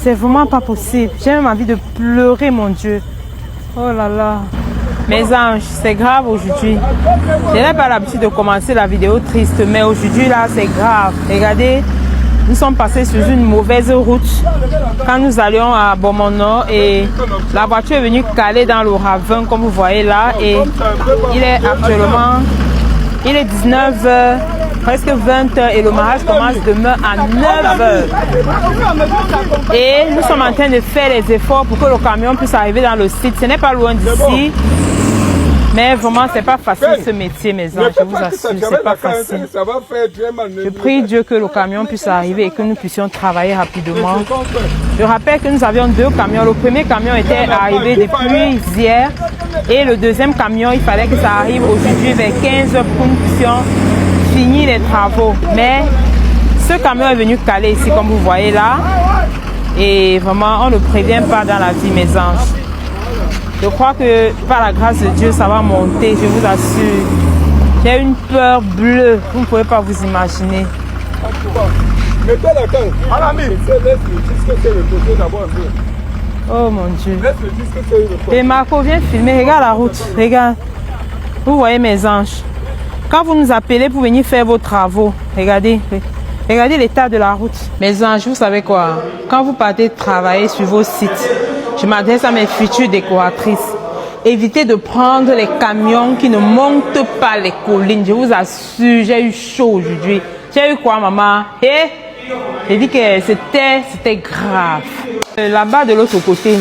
C'est vraiment pas possible. J'ai même envie de pleurer, mon Dieu. Oh là là. Mes anges, c'est grave aujourd'hui. Je n'ai pas l'habitude de commencer la vidéo triste, mais aujourd'hui là, c'est grave. Regardez, nous sommes passés sur une mauvaise route quand nous allions à Beaumont-Nord et la voiture est venue caler dans le ravin, comme vous voyez là. Et il est actuellement, il est 19h. Presque 20h et le mariage commence demain à 9h. Et nous sommes en train de faire les efforts pour que le camion puisse arriver dans le site. Ce n'est pas loin d'ici. Mais vraiment, c'est pas facile ce métier, mes anges. Je vous assure, c'est pas facile. Je prie Dieu que le camion puisse arriver et que nous puissions travailler rapidement. Je rappelle que nous avions 2 camions. Le premier camion était arrivé depuis hier. Et le deuxième camion, il fallait que ça arrive aujourd'hui vers 15h pour que nous puissions finir les travaux. Mais ce camion est venu caler ici, comme vous voyez là. Et vraiment, on ne prévient pas dans la vie, mes anges. Je crois que par la grâce de Dieu, ça va monter, je vous assure. J'ai une peur bleue, vous ne pouvez pas vous imaginer. Oh mon Dieu. Et Marco, viens filmer, regarde la route, regarde. Vous voyez mes anges. Quand vous nous appelez pour venir faire vos travaux, regardez. Regardez l'état de la route. Mes anges, vous savez quoi? Quand vous partez travailler sur vos sites, je m'adresse à mes futures décoratrices. Évitez de prendre les camions qui ne montent pas les collines. Je vous assure, j'ai eu chaud aujourd'hui. J'ai eu quoi, maman? J'ai dit que c'était grave. Là-bas, de l'autre côté,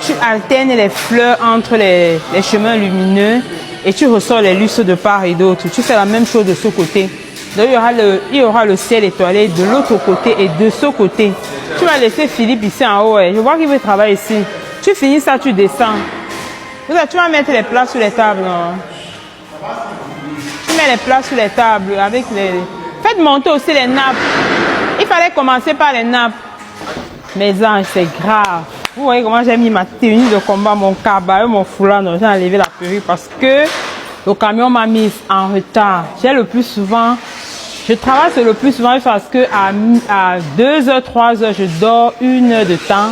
tu alternes les fleurs entre les chemins lumineux et tu ressors les lustres de part et d'autre. Tu fais la même chose de ce côté. Donc, il y aura le ciel étoilé de l'autre côté et de ce côté. Tu vas laisser Philippe ici en haut. Je vois qu'il veut travailler ici. Tu finis ça, tu descends. Tu vas mettre les plats sur les tables. Non? Tu mets les plats sur les tables avec les... Faites monter aussi les nappes. Il fallait commencer par les nappes. Mes anges, c'est grave. Vous voyez comment j'ai mis ma tenue de combat, mon cabaret, mon foulard. J'ai enlevé la perruque parce que le camion m'a mise en retard. J'ai le plus souvent... Je travaille le plus souvent parce que à 2h, 3h, je dors 1 heure de temps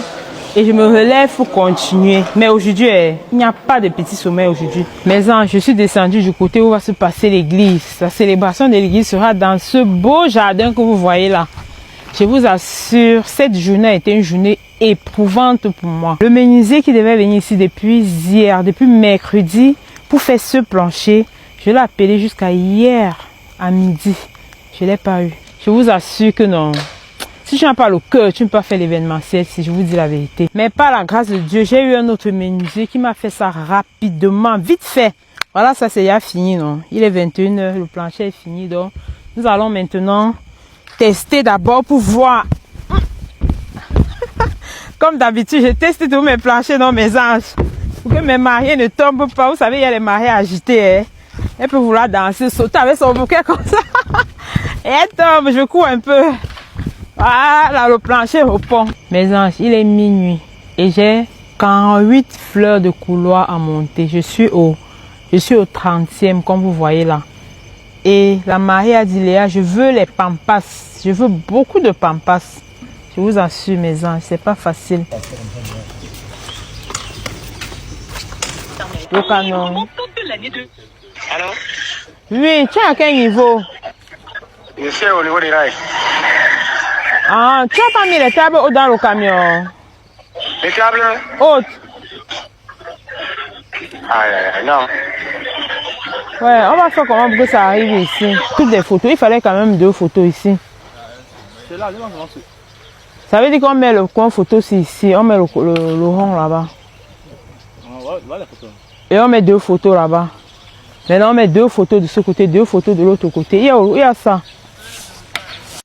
et je me relève pour continuer. Mais aujourd'hui, il n'y a pas de petit sommeil aujourd'hui. Mais je suis descendue du côté où va se passer l'église. La célébration de l'église sera dans ce beau jardin que vous voyez là. Je vous assure, cette journée a été une journée éprouvante pour moi. Le menuisier qui devait venir ici depuis hier, depuis mercredi, pour faire ce plancher, je l'ai appelé jusqu'à hier à midi. Je ne l'ai pas eu. Je vous assure que non. Si tu n'as pas le cœur, tu ne peux pas faire l'événementiel, si je vous dis la vérité. Mais par la grâce de Dieu, j'ai eu un autre menuisier qui m'a fait ça rapidement, vite fait. Voilà, ça c'est déjà fini, non? Il est 21h, le plancher est fini, donc nous allons maintenant tester d'abord pour voir. Comme d'habitude, je teste tous mes planchers dans mes anges. Pour que mes mariés ne tombent pas. Vous savez, il y a les mariés agités, hein? Elle peut vouloir danser, sauter avec son bouquet comme ça. Et elle tombe, je cours un peu. Voilà, le plancher au pont. Mes anges, il est minuit. Et j'ai 48 fleurs de couloir à monter. Je suis au 30e, comme vous voyez là. Et la mariée a dit, Léa, je veux les pampas. Je veux beaucoup de pampas. Je vous assure, mes anges, c'est pas facile. Le canon. Allô? Oui, tu es à quel niveau? Je suis au niveau des rails. Ah, tu n'as pas mis les tables hautes dans le camion? Les tables? Hautes? Non. Ouais, on va faire comment pour que ça arrive ici? Toutes des photos, il fallait quand même 2 photos ici. C'est là, ça veut dire qu'on met le coin photo ici, on met le rond là-bas. Et on met 2 photos là-bas. Maintenant, on met 2 photos de ce côté, 2 photos de l'autre côté. Il y a ça.